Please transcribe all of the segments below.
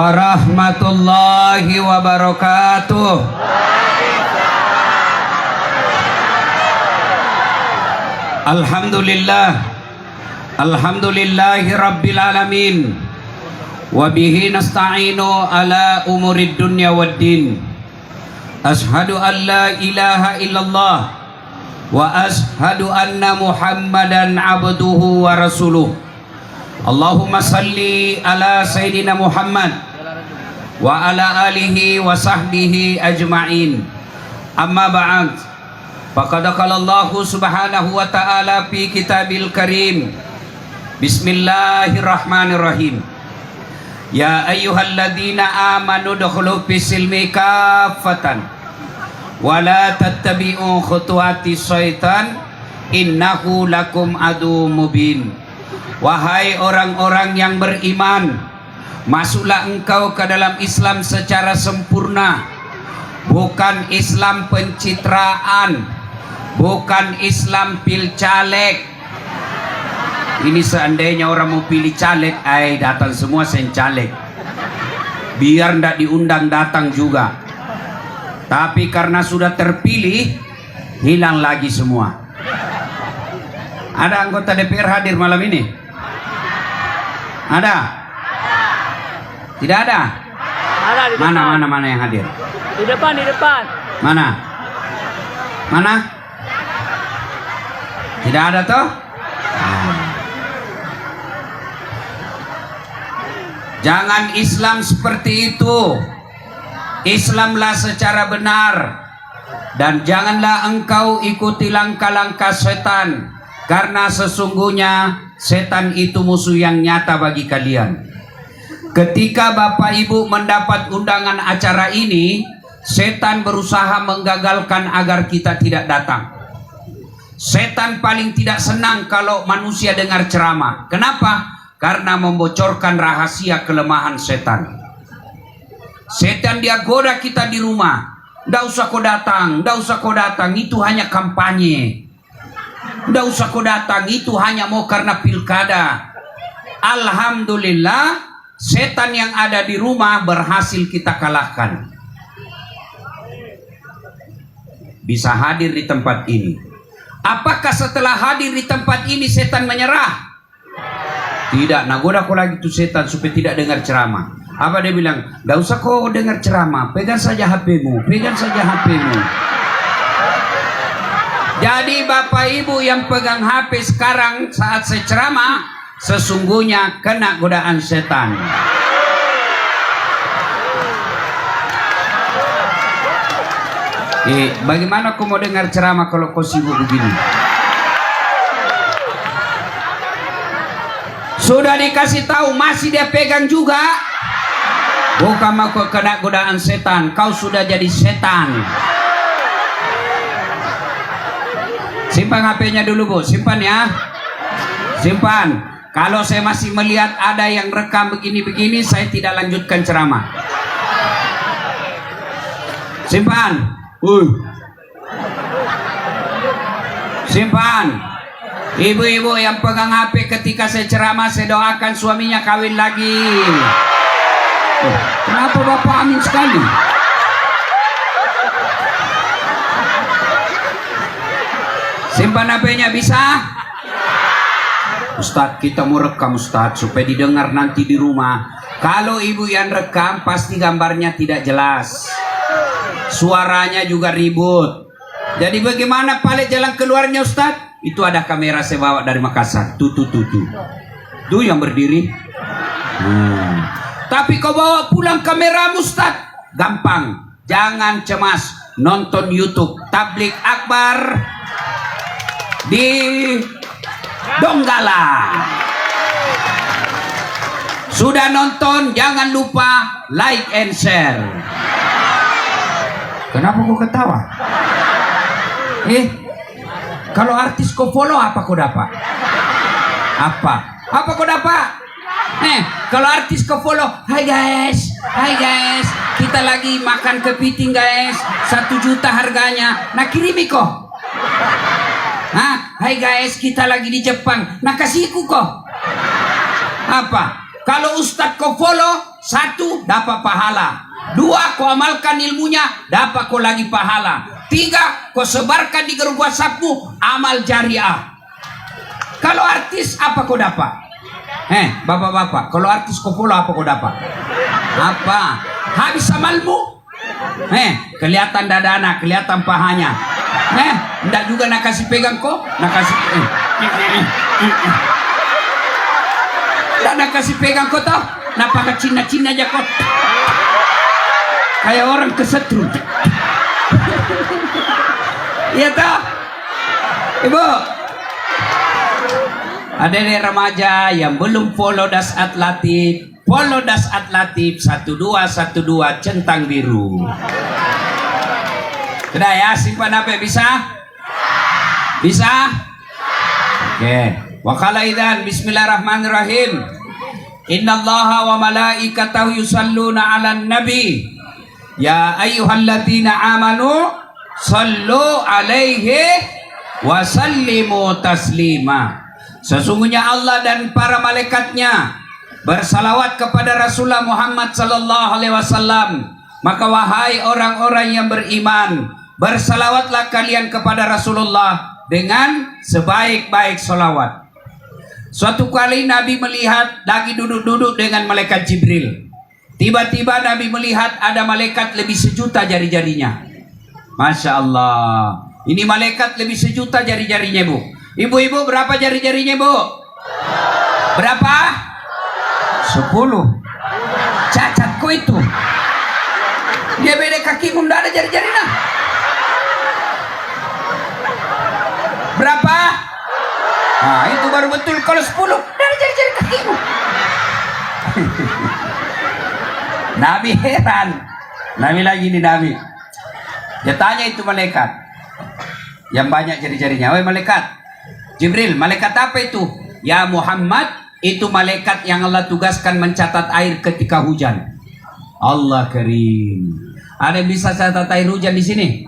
Warahmatullahi wabarakatuh. Alhamdulillah, alhamdulillahi rabbil alamin. Wabihi nasta'inu ala umurid dunya waddin. Ashhadu an la ilaha illallah wa ashhadu anna muhammadan abduhu wa rasuluh. Allahumma salli ala sayyidina Muhammad wa ala alihi wa sahbihi ajma'in. Amma ba'd. Faqad qala Allah subhanahu wa ta'ala fi kitabil karim. Bismillahirrahmanirrahim. Ya ayyuhalladzina amanu dukhulu fis-silmi kaffatan wa la tattabi'u khutuwati syaitan innahu lakum adu mubin. Wahai orang-orang yang beriman, masuklah engkau ke dalam Islam secara sempurna, bukan Islam pencitraan, bukan Islam pil caleg. Ini seandainya orang mau pilih caleg, datang semua sen caleg, biar ndak diundang datang juga. Tapi karena sudah terpilih, hilang lagi semua. Ada anggota DPR hadir malam ini? Ada? Tidak ada? Ada di depan. Mana yang hadir? Di depan. Mana? Tidak ada toh? Jangan Islam seperti itu. Islamlah secara benar. Dan janganlah engkau ikuti langkah-langkah setan, karena sesungguhnya setan itu musuh yang nyata bagi kalian. Ketika Bapak Ibu mendapat undangan acara ini, setan berusaha menggagalkan agar kita tidak datang. Setan paling tidak senang kalau manusia dengar ceramah. Kenapa? Karena membocorkan rahasia kelemahan setan. Setan dia goda kita di rumah. Nggak usah kau datang, itu hanya kampanye. Nggak usah kau datang, itu hanya mau karena pilkada. Alhamdulillah, setan yang ada di rumah berhasil kita kalahkan. Bisa hadir di tempat ini. Apakah setelah hadir di tempat ini setan menyerah? Tidak, nagoda kau lagi tuh setan supaya tidak dengar ceramah. Apa dia bilang? Nggak usah kau dengar ceramah, pegang saja HP-mu. Jadi Bapak Ibu yang pegang HP sekarang saat saya ceramah, sesungguhnya kena godaan setan. Bagaimana kau mau dengar ceramah kalau kau sibuk begini? Sudah dikasih tahu masih dia pegang juga. Bukan mau kau kena godaan setan, kau sudah jadi setan. Simpan HP-nya dulu Bu, simpan ya. Simpan. Kalau saya masih melihat ada yang rekam begini-begini, saya tidak lanjutkan ceramah. Simpan. Simpan. Ibu-ibu yang pegang HP ketika saya ceramah, saya doakan suaminya kawin lagi. Kenapa Bapak amin sekali? Simpan HP-nya bisa? Ustadz, kita mau rekam Ustadz supaya didengar nanti di rumah. Kalau ibu yang rekam pasti gambarnya tidak jelas, suaranya juga ribut. Jadi bagaimana paling jalan keluarnya Ustadz? Itu ada kamera saya bawa dari Makassar. Tuh yang berdiri. Tapi kau bawa pulang kamera Ustadz? Gampang. Jangan cemas. Nonton YouTube Tablik Akbar di Donggala. Sudah nonton, jangan lupa like and share. Kenapa kau ketawa? Kalau artis kau follow, apa kau dapat? Apa kau dapat? Kalau artis kau follow, hai guys, kita lagi makan kepiting guys, 1 juta harganya. Nah kirimi kok. Hai guys, kita lagi di Jepang. Nah kasihku kok. Apa? Kalau Ustadz kau follow, satu, dapat pahala. Dua, kau amalkan ilmunya, dapat kau lagi pahala. Tiga, kau sebarkan di grup WhatsAppmu, amal jariah. Kalau artis apa kau dapat? Bapak-bapak, kalau artis kau follow apa kau dapat? Apa? Habis amalmu? Kelihatan dadana, kelihatan pahanya. Ndak juga nak kasih pegang kau, nak kasih nak kasih pegang kau tau, nak pakai Cina-Cina aja kau. Kayak orang kesetrum. Iya tau? Ibu, ada remaja yang belum follow Dasat Latif, follow Dasat Latif 1212 centang biru. Sudah ya, simpan apa bisa? Bisa? Oke. Wa qala idzan bismillahirrahmanirrahim. Innallaha wa malaikatahu yusalluna 'alan nabi. Ya ayyuhalladzina amanu sallu 'alaihi wa sallimu taslima. Sesungguhnya Allah dan para malaikatnya bersalawat kepada Rasulullah Muhammad sallallahu alaihi wasallam. Maka wahai orang-orang yang beriman, bersalawatlah kalian kepada Rasulullah dengan sebaik-baik salawat. Suatu kali Nabi melihat lagi duduk-duduk dengan malaikat Jibril. Tiba-tiba Nabi melihat ada malaikat lebih sejuta jari-jarinya. Masya Allah. Ini malaikat lebih sejuta jari-jarinya, Bu. Ibu-ibu berapa jari-jarinya, Bu? Berapa? 10. Cacat kok itu. Dia beda kaki bunda ada jari-jarinya. Berapa? Nah, itu baru betul kalau 10 dari jari-jari kakimu. Nabi heran. Nabi lagi nih Nabi. Dia tanya itu malaikat yang banyak jari-jarinya. Woi malaikat Jibril, malaikat apa itu? Ya Muhammad, itu malaikat yang Allah tugaskan mencatat air ketika hujan. Allah karim. Ada yang bisa catat air hujan di sini?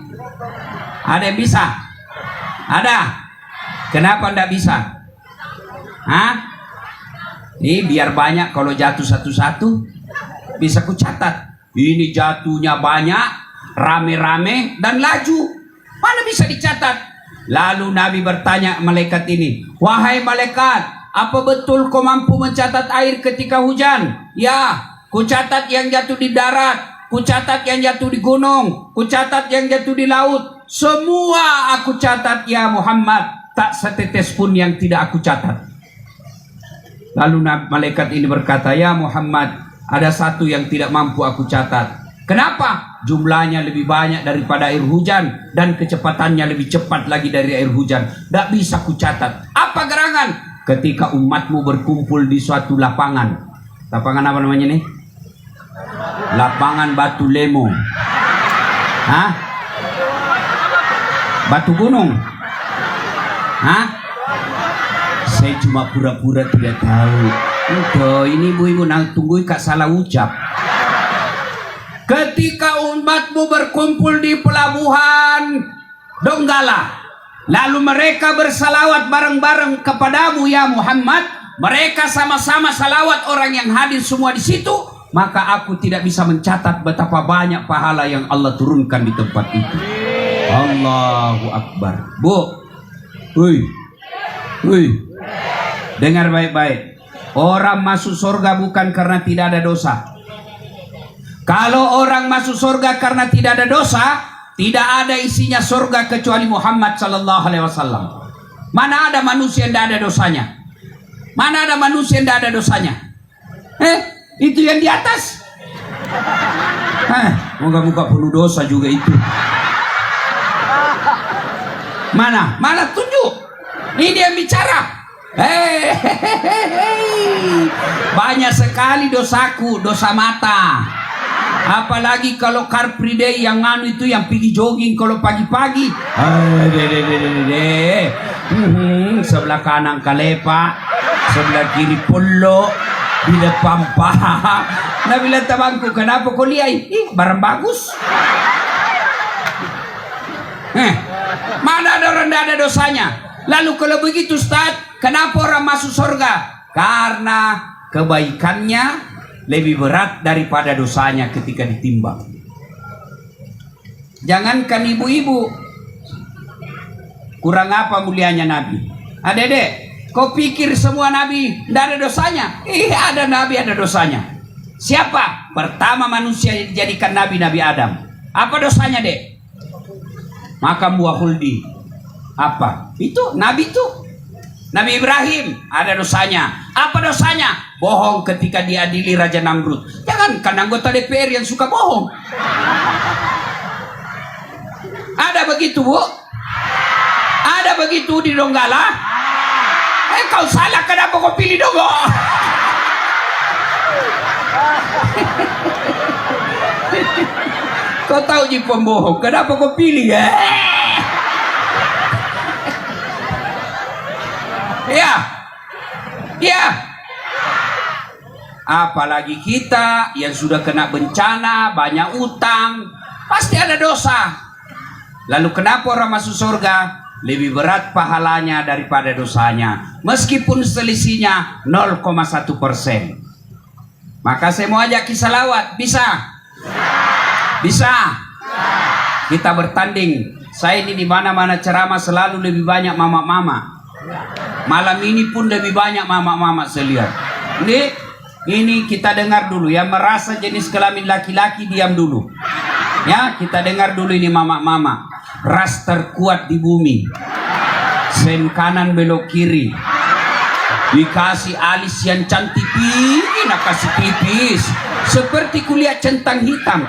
Ada yang bisa? Ada? Kenapa ndak bisa? Hah? Ini biar banyak, kalau jatuh satu-satu bisa ku catat. Ini jatuhnya banyak, rame-rame dan laju. Mana bisa dicatat? Lalu Nabi bertanya malaikat ini, wahai malaikat, apa betul kau mampu mencatat air ketika hujan? Ya, ku catat yang jatuh di darat, ku catat yang jatuh di gunung, ku catat yang jatuh di laut. Semua aku catat ya Muhammad. Tak setetes pun yang tidak aku catat. Lalu malaikat ini berkata, ya Muhammad, ada satu yang tidak mampu aku catat. Kenapa? Jumlahnya lebih banyak daripada air hujan dan kecepatannya lebih cepat lagi dari air hujan. Tak bisa ku catat. Apa gerangan? Ketika umatmu berkumpul di suatu lapangan. Lapangan apa namanya nih? Lapangan Batu Lemo. Hah? Batu Gunung. Hah? Saya cuma pura-pura tidak tahu. Udah, ini ibu-ibu nak tunggu kak salah ucap. Ketika umatmu berkumpul di pelabuhan Donggala, lalu mereka bersalawat bareng-bareng kepadamu ya Muhammad, mereka sama-sama salawat orang yang hadir semua di situ, maka aku tidak bisa mencatat betapa banyak pahala yang Allah turunkan di tempat itu. Allahu Akbar. Bu, dengar baik-baik. Orang masuk surga bukan karena tidak ada dosa. Kalau orang masuk surga karena tidak ada dosa, tidak ada isinya surga kecuali Muhammad sallallahu alaihi wasallam. Mana ada manusia yang tidak ada dosanya? Mana ada manusia yang tidak ada dosanya? Itu yang di atas. Moga-moga penuh dosa juga itu. Mana tunjuk. Ini yang bicara. Banyak sekali dosaku, dosa mata. Apalagi kalau Car Free Day yang nganu itu, yang pergi jogging kalau pagi-pagi. Sebelah kanan Kalepa, sebelah kiri Polo, di depan paha. Nah bilang tabangku, kenapa kau lihat? Barang bagus. Mana ada orang tidak ada dosanya? Lalu kalau begitu Ustaz, kenapa orang masuk surga? Karena kebaikannya, lebih berat daripada dosanya ketika ditimbang. Jangankan ibu-ibu, kurang apa mulianya Nabi? Adek-adek, kau pikir semua Nabi tidak ada dosanya? Ada Nabi ada dosanya. Siapa? Pertama manusia yang dijadikan Nabi, Nabi Adam. Apa dosanya, dek? Makan buah huldi. Apa? Itu Nabi itu. Nabi Ibrahim ada dosanya. Apa dosanya? Bohong ketika diadili Raja Namrud. Jangankan anggota DPR yang suka bohong. Ada begitu, Bu? Ada begitu di Donggala? Kau salah, kenapa kau pilih Donggo? Kau tahu ji pembohong, kenapa kau pilih ya? Ya. Apalagi kita yang sudah kena bencana, banyak utang, pasti ada dosa. Lalu kenapa orang masuk surga? Lebih berat pahalanya daripada dosanya, meskipun selisihnya 0,1%. Maka saya mau ajak kisah salawat. Bisa? Kita bertanding. Saya ini di mana-mana ceramah selalu lebih banyak mama-mama. Malam ini pun lebih banyak mama-mama saya lihat. Ini kita dengar dulu. Yang merasa jenis kelamin laki-laki diam dulu. Ya, kita dengar dulu ini mama-mama. Ras terkuat di bumi. Sen kanan belok kiri. Dikasih alis yang cantik, nak kasih tipis. Seperti kuliah centang hitam.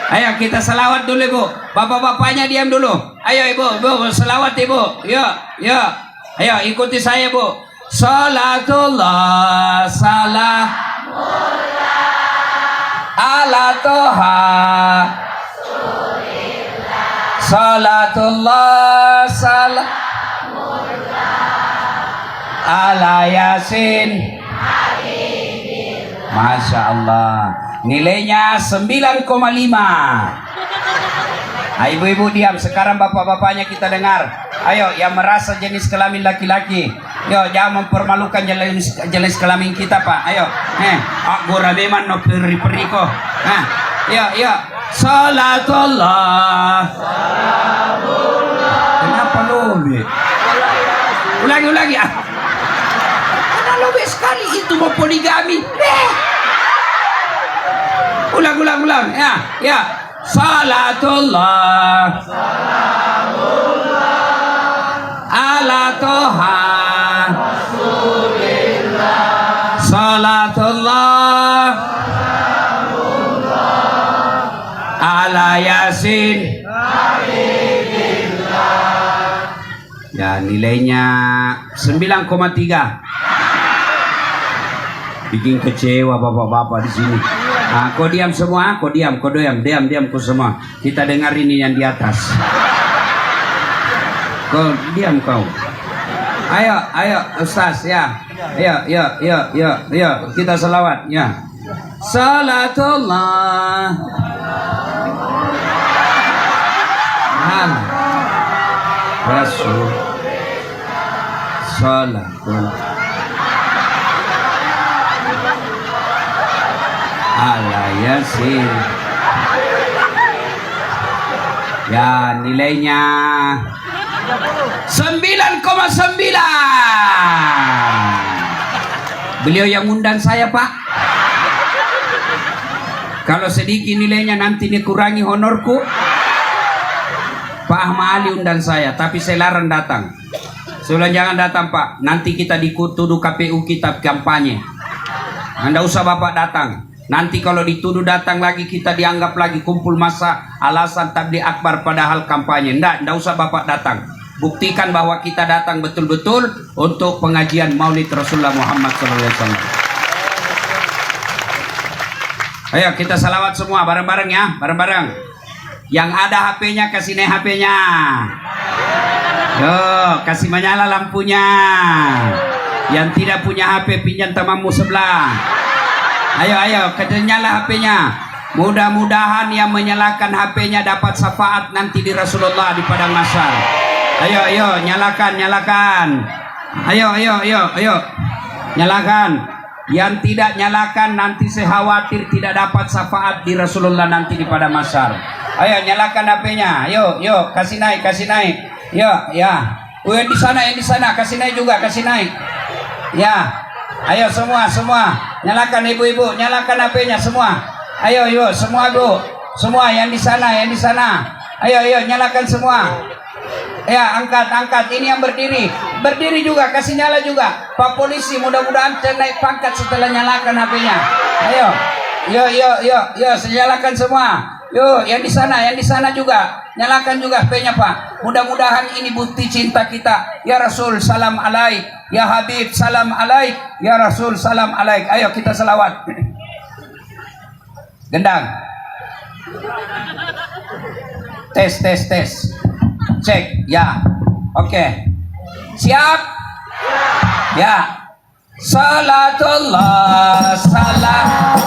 Ayo kita selawat dulu, Ibu. Bapak-bapaknya diam dulu. Ayo Ibu, selawat Ibu. Yuk. Ayo ikuti saya, Bu. Salatullah ala toha. Salatullah ala Yasin. Masya Allah. Nilainya 9,5. Ibu-ibu diam. Sekarang bapak-bapaknya kita dengar. Ayo yang merasa jenis kelamin laki-laki, yo jangan mempermalukan jenis kelamin kita, Pak. Ayo. Aku rabeman no peri-peri ko. Yo. Salatullah. Kenapa lobe? Ulangi. Karena lobe sekali itu mau poligami. Ulang. Ya. Salatullah ala toha. Salatullah ala Yasin. Ya, nilainya 9,3. Bikin kecewa bapak-bapak di sini. Kau diam semua, kau diam kau semua. Kita dengar ini yang di atas. Kau diam kau. Ayo Ustaz ya. Ayo kita selawat ya. Salatullah Rasul. Salatullah ala Yasin. Ya, nilainya 9,9. Beliau yang undang saya, Pak. Kalau sedikit nilainya nanti dikurangi honorku. Pak Ahmad Ali undang saya, tapi saya larang datang. Saya bilang jangan datang, Pak. Nanti kita dituduh KPU kita kampanye. Anda usah Bapak datang. Nanti kalau dituduh datang lagi kita dianggap lagi kumpul massa alasan tabligh akbar padahal kampanye. Nggak usah Bapak datang. Buktikan bahwa kita datang betul-betul untuk pengajian Maulid Rasulullah Muhammad SAW. Ayo kita salawat semua bareng-bareng ya, bareng-bareng. Yang ada HP-nya kasih nih HP-nya. Yo, kasih menyala lampunya. Yang tidak punya HP pinjam temanmu sebelah. Ayo, nyala HP-nya. Mudah-mudahan yang menyalakan HP-nya dapat syafaat nanti di Rasulullah di padang mahsyar. Ayo, nyalakan. Ayo. Nyalakan. Yang tidak nyalakan nanti saya khawatir tidak dapat syafaat di Rasulullah nanti di pada masyar. Ayo nyalakan HP-nya. Yuk, kasih naik. Yo, ya. Yang di sana, kasih naik juga, kasih naik. Ya. Ayo semua. Nyalakan ibu-ibu, nyalakan HP-nya semua. Ayo, semua Bu. Semua yang di sana. Ayo, nyalakan semua. Ya, angkat. Ini yang berdiri. Berdiri juga, kasih nyala juga. Pak polisi, mudah-mudahan naik pangkat setelah nyalakan HP-nya. Ayo. Yo, nyalakan semua. Yo, yang di sana juga. Nyalakan juga HP-nya, Pak. Mudah-mudahan ini bukti cinta kita. Ya Rasul, salam alaik. Ya Habib, salam alaik. Ya Rasul, salam alaik. Ayo kita selawat. Gendang. Tes. Cek, ya. Oke. Siap? Ya. Salatullah, salam.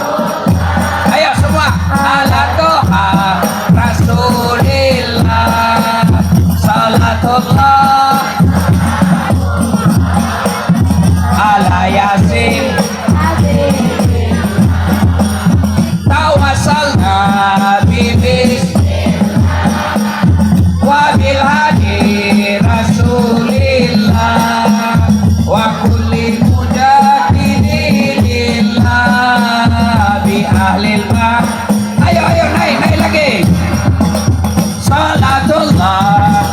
Ayo semua. Ala Toha Rasulillah. Salatullah ala Yasin. Tawassalna bibis wabil hadi Rasulillah wa kulli mujahidillah bi ahlil bab. Ayo naik lagi. Salatullah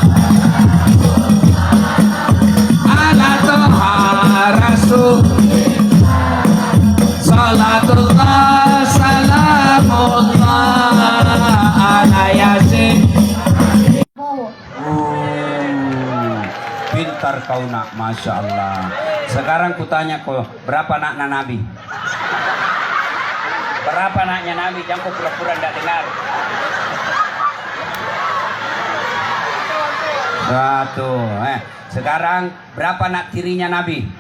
ala Toha Rasul. Salatullah salamullah ala Yasin. Pintar kau nak, Masya Allah. Sekarang kutanya kau, berapa anaknya Nabi? Berapa anaknya Nabi? Jangan kau pura-pura tidak dengar. Satu. Sekarang berapa anak tirinya Nabi?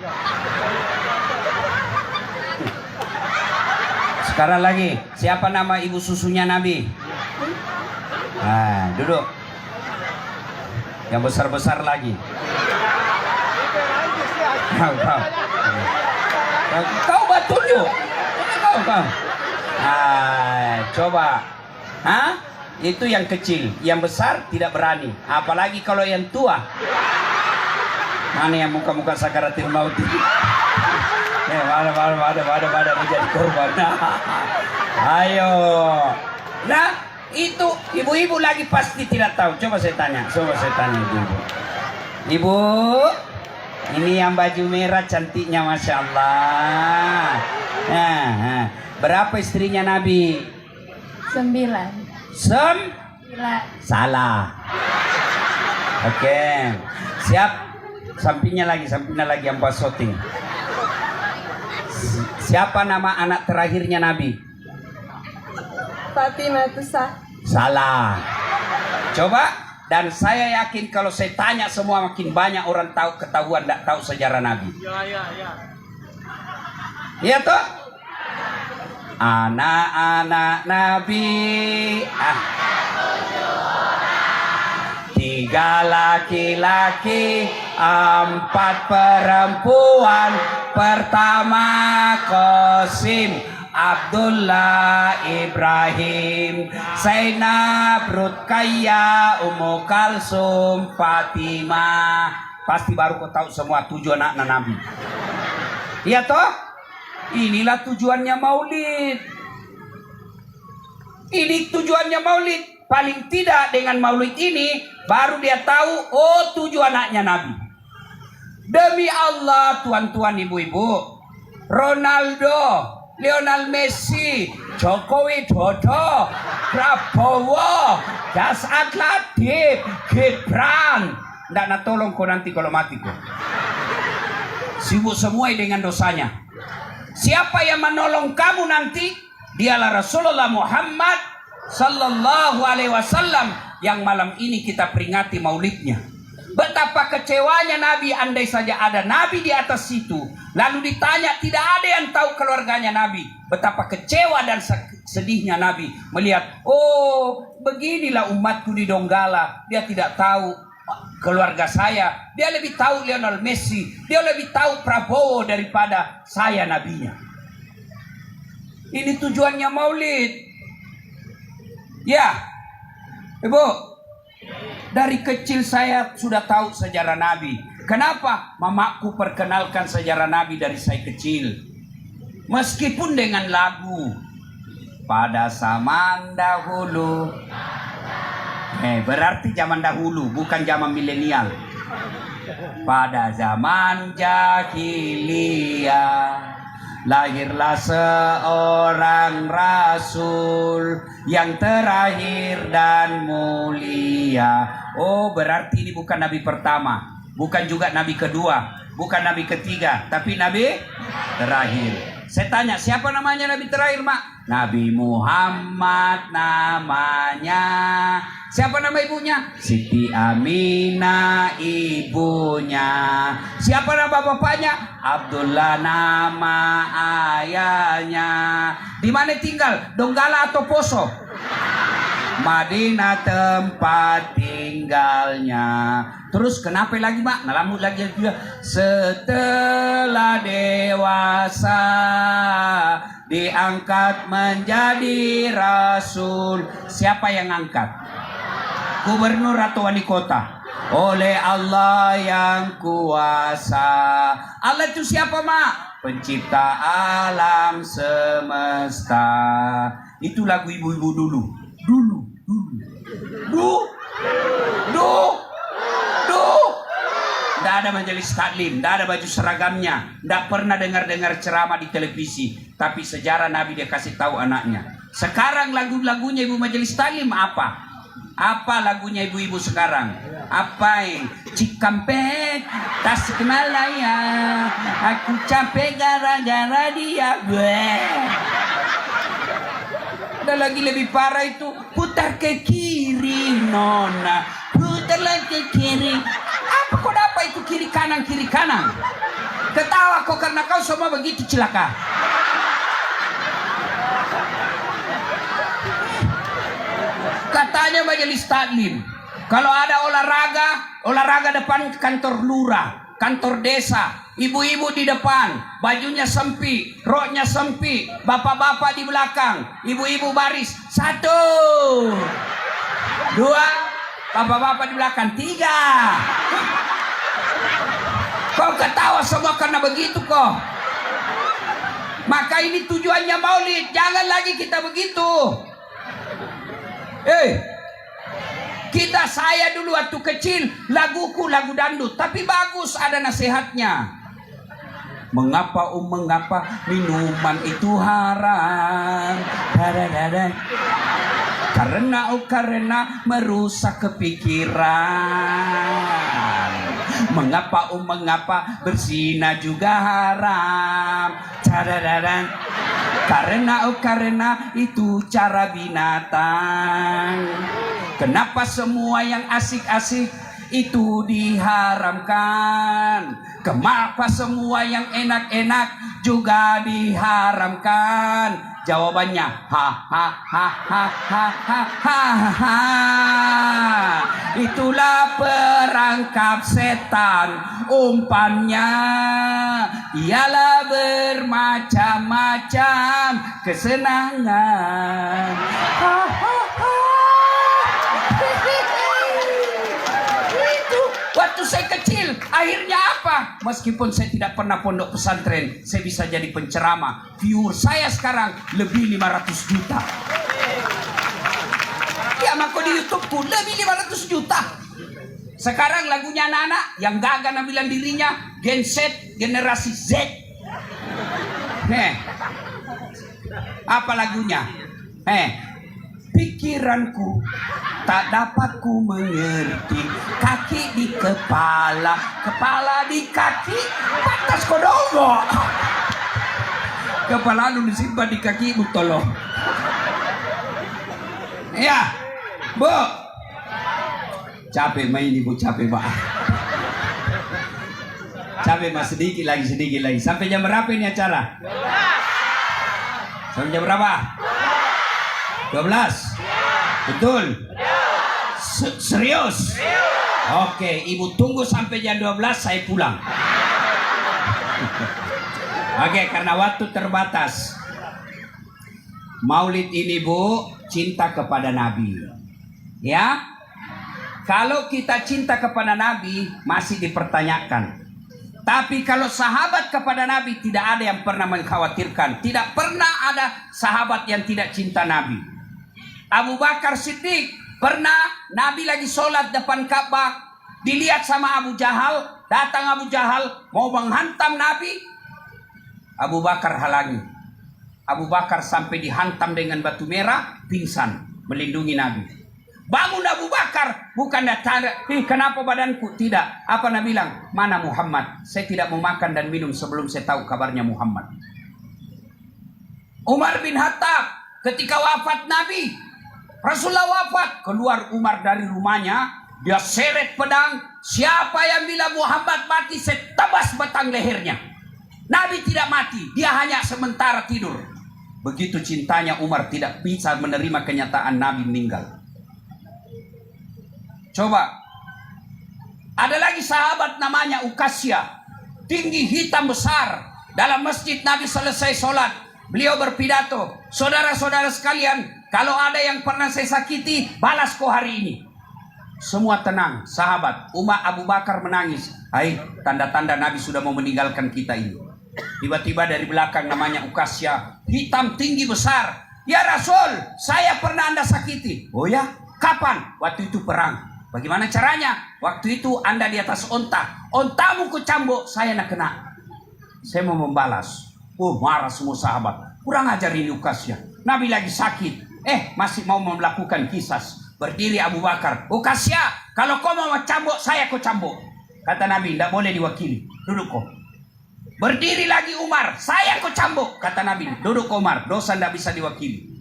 Sekarang lagi, siapa nama ibu susunya Nabi? Nah, duduk. Yang besar-besar lagi. Kau tunjuk. Kau. Coba. Itu yang kecil, yang besar tidak berani. Apalagi kalau yang tua. Mana yang muka-muka sakaratil maut? Mana menjadi korban. Ayo. Nah, itu ibu-ibu lagi pasti tidak tahu. Coba saya tanya ibu-ibu. Ibu, ini yang baju merah cantiknya, Masya Allah. Berapa istrinya Nabi? 9. Salah. Oke. Siap. Sampingnya lagi yang pas shooting. Siapa nama anak terakhirnya Nabi? Fatimah Tusa. Salah. Coba, dan saya yakin kalau saya tanya semua makin banyak orang ketahuan tidak tahu sejarah Nabi. Iya toh? Anak-anak Nabi, 3 laki-laki, 4 perempuan. Pertama Qasim, Abdullah, Ibrahim, Zainab, Ruqayyah, Ummu Kalsum, Fatimah. Pasti baru kau tahu semua 7 anak Nabi. Iya toh? Inilah tujuannya maulid. Ini tujuannya maulid. Paling tidak dengan maulid ini baru dia tahu, oh 7 anaknya Nabi. Demi Allah, tuan-tuan, ibu-ibu, Ronaldo, Lionel Messi, Jokowi Dodo, Prabowo, Jasad Latif, Gibran. Nggak nak tolong kau nanti kalau mati kau. Sibuk semua dengan dosanya. Siapa yang menolong kamu nanti? Dialah Rasulullah Muhammad Sallallahu Alaihi Wasallam yang malam ini kita peringati maulidnya. Betapa kecewanya Nabi andai saja ada Nabi di atas situ. Lalu ditanya tidak ada yang tahu keluarganya Nabi. Betapa kecewa dan sedihnya Nabi melihat, oh beginilah umatku di Donggala. Dia tidak tahu keluarga saya. Dia lebih tahu Lionel Messi, dia lebih tahu Prabowo daripada saya nabinya. Ini tujuannya maulid. Ya, Ibu, dari kecil saya sudah tahu sejarah Nabi. Kenapa? Mamaku perkenalkan sejarah Nabi dari saya kecil. Meskipun dengan lagu. Pada zaman dahulu. Berarti zaman dahulu, bukan zaman milenial. Pada zaman jahiliyah lahirlah seorang rasul yang terakhir dan mulia. Oh, berarti ini bukan nabi pertama, bukan juga nabi kedua, bukan nabi ketiga, tapi nabi terakhir. Saya tanya, siapa namanya nabi terakhir, Mak? Nabi Muhammad namanya. Siapa nama ibunya? Siti Aminah ibunya. Siapa nama bapaknya? Abdullah nama ayahnya. Di mana tinggal? Donggala atau Poso? Madinah tempat tinggalnya. Terus kenapa lagi, Mak? Ngelamun lagi juga. Setelah dewasa diangkat menjadi rasul. Siapa yang angkat? Gubernur atau wali kota? Oleh Allah yang kuasa. Allah itu siapa, Mak? Pencipta alam semesta. Itu lagu ibu-ibu dulu. Tidak ada majelis taklim, tidak ada baju seragamnya, tidak pernah dengar ceramah di televisi. Tapi sejarah Nabi dia kasih tahu anaknya. Sekarang lagu-lagunya ibu majelis taklim apa? Apa lagunya ibu-ibu sekarang? Apa yang Cikampek, Tasikmalaya, aku capek gara-gara dia. Ada lagi lebih parah itu, putar ke kiri nona, putarlah ke kiri. Apa kau dapat itu kiri kanan? Ketawa kau karena kau semua begitu celaka. Katanya majelis taklim, kalau ada olahraga depan kantor lurah, kantor desa, ibu-ibu di depan, bajunya sempit, roknya sempit, bapak-bapak di belakang, ibu-ibu baris, 1, 2, bapak-bapak di belakang, 3. Kau ketawa semua karena begitu kok. Maka ini tujuannya maulid. Jangan lagi kita begitu. Saya dulu waktu kecil laguku lagu dangdut, tapi bagus, ada nasihatnya. Mengapa minuman itu haram? Karena merusak kepikiran. Mengapa berzina juga haram? Karena itu cara binatang. Kenapa semua yang asik-asik itu diharamkan? Kenapa semua yang enak-enak juga diharamkan? Jawabannya itulah perangkap setan. Umpannya ialah bermacam-macam kesenangan. Waktu saya kecil, akhirnya apa? Meskipun saya tidak pernah pondok pesantren, saya bisa jadi penceramah. Viewer saya sekarang lebih 500 juta. Ya, maka di YouTube pun lebih 500 juta. Sekarang lagunya anak-anak yang gagah bilang dirinya Gen Z, generasi Z. Apa lagunya? Pikiranku tak dapat ku mengerti, kaki di kepala, kepala di kaki, pantas kodongo. Kepala lu disimpan di kaki ibu tolong. Ya, Bu. Capek main ibu, capek Pak. Capek Mas, sedikit lagi. Sampai jam berapa ini acara? Sampai jam berapa? 12. Betul? Serius? Oke, ibu tunggu sampai jam 12 saya pulang. Oke, karena waktu terbatas. Maulid ini Bu, cinta kepada Nabi. Ya. Kalau kita cinta kepada Nabi masih dipertanyakan. Tapi kalau sahabat kepada Nabi tidak ada yang pernah mengkhawatirkan. Tidak pernah ada sahabat yang tidak cinta Nabi. Abu Bakar Siddiq pernah Nabi lagi sholat depan Ka'bah, dilihat sama Abu Jahal, datang Abu Jahal mau menghantam Nabi. Abu Bakar halangi. Abu Bakar sampai dihantam dengan batu merah, pingsan, melindungi Nabi. Bangun Abu Bakar, bukan datang, kenapa badanku? Tidak. Apa Nabi bilang? Mana Muhammad? Saya tidak mau makan dan minum sebelum saya tahu kabarnya Muhammad. Umar bin Khattab, ketika wafat Nabi, Rasulullah wafat, keluar Umar dari rumahnya, dia seret pedang. Siapa yang bilang Muhammad mati, saya tebas batang lehernya. Nabi tidak mati, dia hanya sementara tidur. Begitu cintanya Umar tidak bisa menerima kenyataan Nabi meninggal. Coba, ada lagi sahabat namanya Ukasya, tinggi hitam besar. Dalam masjid Nabi selesai sholat, beliau berpidato, saudara-saudara sekalian, kalau ada yang pernah saya sakiti, balas kau hari ini. Semua tenang, sahabat. Umar Abu Bakar menangis. Hai, tanda-tanda Nabi sudah mau meninggalkan kita ini. Tiba-tiba dari belakang namanya Ukasya, hitam tinggi besar. Ya Rasul, saya pernah Anda sakiti. Oh ya? Kapan? Waktu itu perang. Bagaimana caranya? Waktu itu Anda di atas onta. Ontamu kecambuk, saya nak kena. Saya mau membalas. Oh, marah semua sahabat. Kurang ajar ini Ukasya. Nabi lagi sakit. Masih mau melakukan kisas. Berdiri Abu Bakar. Ukasya, kalau kau mau cambuk, saya kau cambuk. Kata Nabi, tidak boleh diwakili. Duduk kau. Berdiri lagi Umar, saya kau cambuk. Kata Nabi, duduk Umar, dosa tidak bisa diwakili.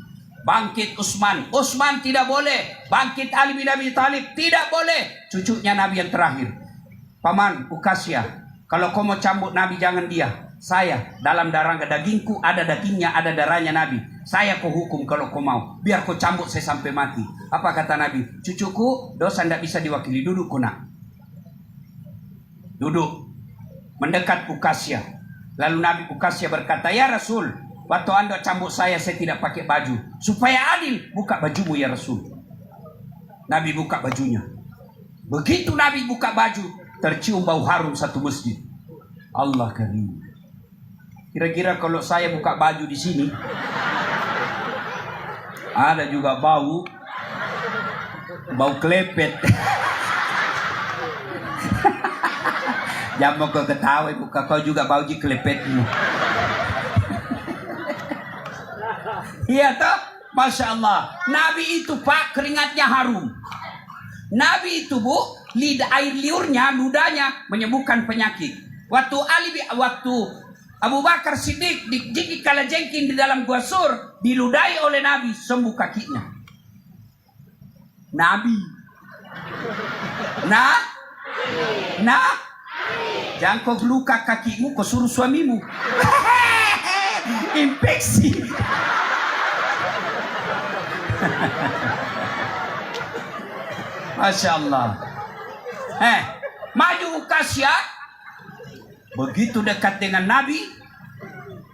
Bangkit Utsman, Utsman tidak boleh. Bangkit Ali bin Abi Thalib, tidak boleh. Cucunya Nabi yang terakhir. Paman Ukasya, kalau kau mau cambuk Nabi jangan dia. Saya, dalam darah dagingku ada dagingnya, ada darahnya Nabi. Saya kau hukum kalau kau mau. Biar kau cambuk saya sampai mati. Apa kata Nabi? Cucuku, dosa tidak bisa diwakili. Duduk kau nak. Duduk. Mendekat Ukasya. Lalu Nabi Ukasya berkata, ya Rasul, waktu Anda cambuk saya tidak pakai baju. Supaya adil, buka bajumu ya Rasul. Nabi buka bajunya. Begitu Nabi buka baju, tercium bau harum satu masjid. Allah karim. Kira-kira kalau saya buka baju di sini, ada juga bau kelepet. Jangan mau kau ketawa, buka kau juga bau kelepetmu. Iya toh? Masya Allah. Nabi itu Pak, keringatnya harum. Nabi itu Bu, air liurnya, ludahnya menyembuhkan penyakit. Waktu Abu Bakar Siddiq digigit kalajengking di dalam gua Sur, diludahi oleh Nabi, sembuh kakinya. Nabi. Nah, jangan kau luka kakimu, kau suruh suamimu. Infeksi. Masya Allah. Maju Ukasya. Begitu dekat dengan Nabi,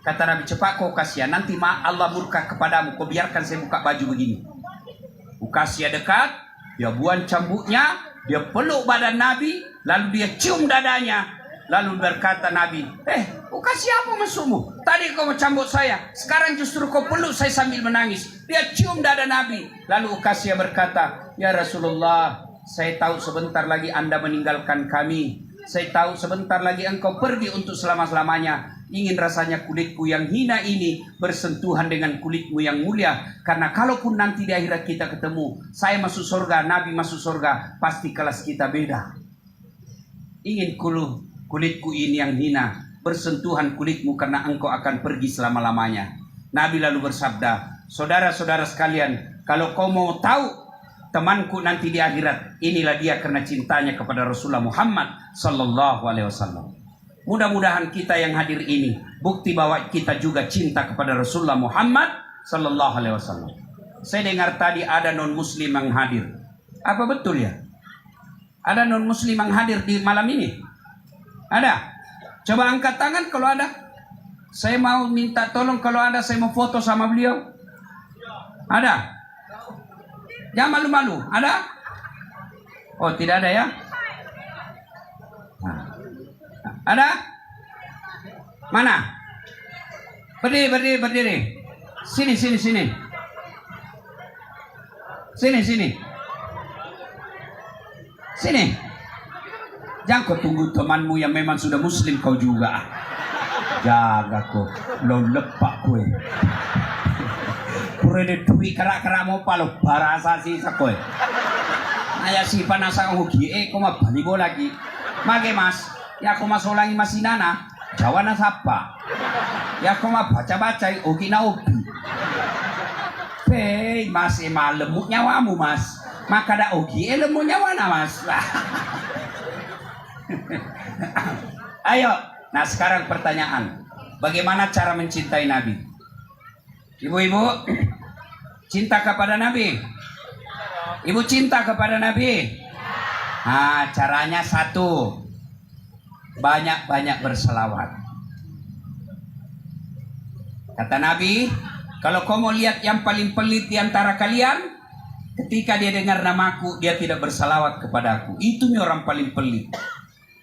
kata Nabi, cepat kau Ukasya, nanti Allah murka kepadamu, kau biarkan saya buka baju begini. Ukasya dekat, dia buang cambuknya, dia peluk badan Nabi, lalu dia cium dadanya, lalu berkata Nabi, Ukasya apa maksudmu? Tadi kau mau cambuk saya, sekarang justru kau peluk saya sambil menangis. Dia cium dada Nabi, lalu Ukasya berkata, ya Rasulullah, saya tahu sebentar lagi Anda meninggalkan kami. Saya tahu sebentar lagi engkau pergi untuk selama-selamanya. Ingin rasanya kulitku yang hina ini bersentuhan dengan kulitmu yang mulia. Karena kalaupun nanti di akhirat kita ketemu, saya masuk surga, Nabi masuk surga, pasti kelas kita beda. Ingin kulitku ini yang hina bersentuhan kulitmu karena engkau akan pergi selama-lamanya. Nabi lalu bersabda, saudara-saudara sekalian, kalau kau mau tahu temanku nanti di akhirat, inilah dia karena cintanya kepada Rasulullah Muhammad sallallahu alaihi wasallam. Mudah-mudahan kita yang hadir ini bukti bahwa kita juga cinta kepada Rasulullah Muhammad sallallahu alaihi wasallam. Saya dengar tadi ada non muslim yang hadir. Apa betul ya? Ada non muslim yang hadir di malam ini? Ada? Coba angkat tangan kalau ada. Saya mau minta tolong kalau ada, saya mau foto sama beliau. Ada? Jangan malu-malu. Ada? Oh, tidak ada ya? Nah. Ada? Mana? Berdiri. Sini. Sini. Jangan kau tunggu temanmu yang memang sudah muslim kau juga. Jaga kau, lo lepak kau. Kurede duit kerak-kerak mau palo barasa sisa kau. Ayah si panasa hoki, kau mah bali lagi. Mage mas, ya kau masuk lagi masinana, jawana sapa. Ya kau mah baca-baca, oki na oki. Hei mas, emang lemuk nyawamu mas. Maka ada oki, lemuk nyawana mas. Ayo, nah sekarang pertanyaan, bagaimana cara mencintai Nabi? Ibu-ibu, cinta kepada Nabi? Ibu cinta kepada Nabi? Nah, caranya satu, banyak-banyak berselawat. Kata Nabi, kalau kau mau lihat yang paling pelit di antara kalian, ketika dia dengar namaku, dia tidak berselawat kepadaku. Itu nih orang paling pelit.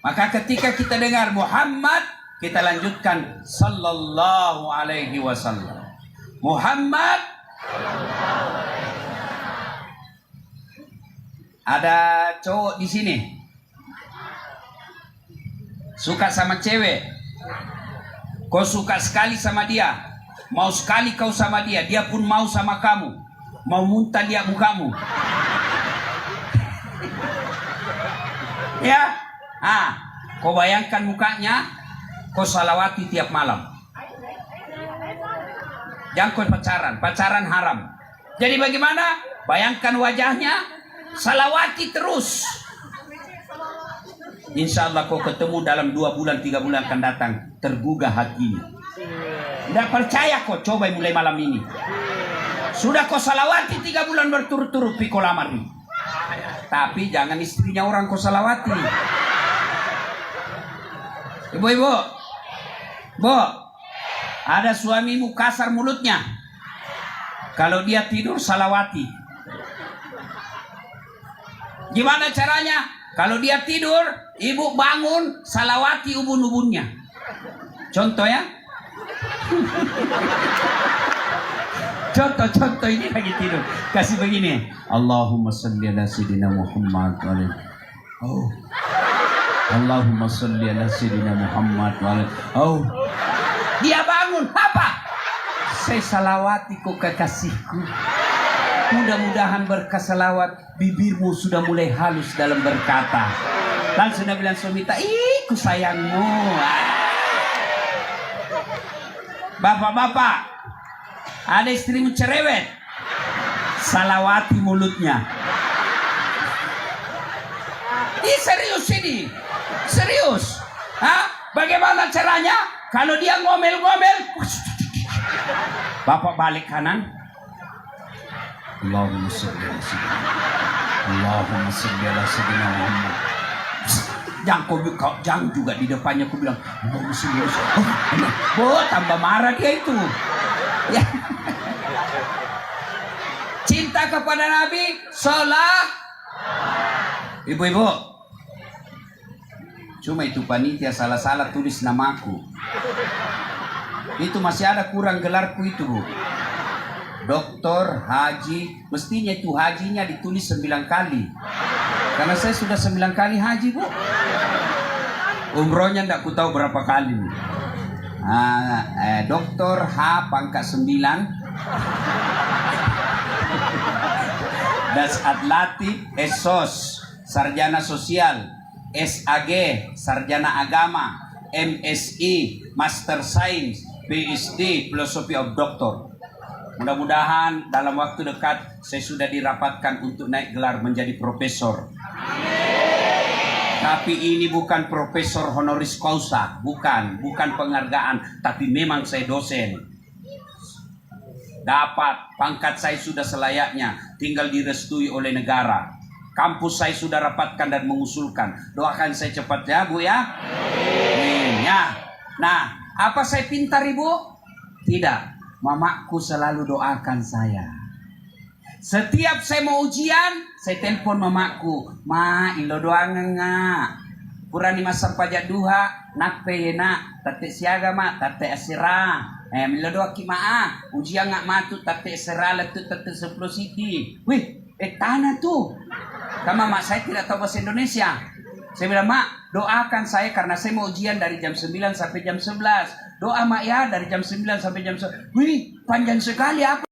Maka ketika kita dengar Muhammad, kita lanjutkan sallallahu alaihi wasallam. Muhammad. Ada cowok di sini suka sama cewek. Kau suka sekali sama dia, mau sekali kau sama dia, dia pun mau sama kamu. Mau muntah dia mukamu. Ya. Kau bayangkan mukanya, kau salawati tiap malam. Jangan kau pacaran haram. Jadi bagaimana? Bayangkan wajahnya, salawati terus. Insya Allah kau ketemu dalam 2 bulan, 3 bulan akan datang, tergugah hatinya. Tidak percaya kau, coba mulai malam ini. Sudah kau salawati 3 bulan berturut-turut, kau lamar nih. Tapi jangan istrinya orang kau salawati. Ibu-ibu, Bu, ada suamimu kasar mulutnya. Kalau dia tidur salawati. Gimana caranya? Kalau dia tidur, ibu bangun salawati ubun-ubunnya. Contoh ya. Contoh ini lagi tidur. Kasih begini. Allahumma salli ala sayyidina Muhammad wa ala. Oh. Allahumma salli ala sayyidina Muhammad wa ala. Oh. Dia bangun, apa? Saya salawati kau kekasihku. Mudah-mudahan berkah salawat, bibirmu sudah mulai halus dalam berkata. Langsung dia bilang suami tak, ku sayangmu. Bapak-bapak, ada istrimu cerewet, salawati mulutnya. Ini serius ini, serius. Bagaimana caranya? Kalau dia ngomel-ngomel, bapak balik kanan. Allahumma sholli ala sayyidina. Allahumma sholli ala sayyidina Muhammad. Jangan juga di depannya aku bilang Allahumma sholli ala sayyidina. Tambah marah dia itu. Ya. Cinta kepada Nabi, salat. Ibu-ibu, cuma itu panitia salah-salah tulis namaku. Itu masih ada kurang gelarku itu, Bu. Doktor, haji, mestinya itu hajinya ditulis 9 kali. Karena saya sudah 9 kali haji, Bu. Umrohnya enggak ku tahu berapa kali. Doktor H pangkat 9. Das Adlati Esos, sarjana sosial. SAG, sarjana agama. MSI, Master Science. PhD, Philosophy of Doctor. Mudah-mudahan dalam waktu dekat saya sudah dirapatkan untuk naik gelar menjadi profesor. Tapi ini bukan profesor honoris causa, bukan penghargaan, tapi memang saya dosen. Dapat pangkat saya sudah selayaknya, tinggal direstui oleh negara. Kampus saya sudah rapatkan dan mengusulkan. Doakan saya cepat ya Bu ya. Amin ya. Nah, apa saya pintar Ibu? Tidak. Mamaku selalu doakan saya. Setiap saya mau ujian, saya telepon mamaku. Ma, ilo doang nga. Purani masang pajak duha, nakpe na, tate siaga ma, tate asira. Milo doa ki ma, ujian nga matu, tate asira, letu tate 10 siti. Wih, tanah tuh. Kama mak saya tidak tahu bahasa Indonesia. Saya bilang, mak, doakan saya karena saya mau ujian dari jam 9 sampai jam 11. Doa mak ya, dari jam 9 sampai jam 11. Wih, panjang sekali apa?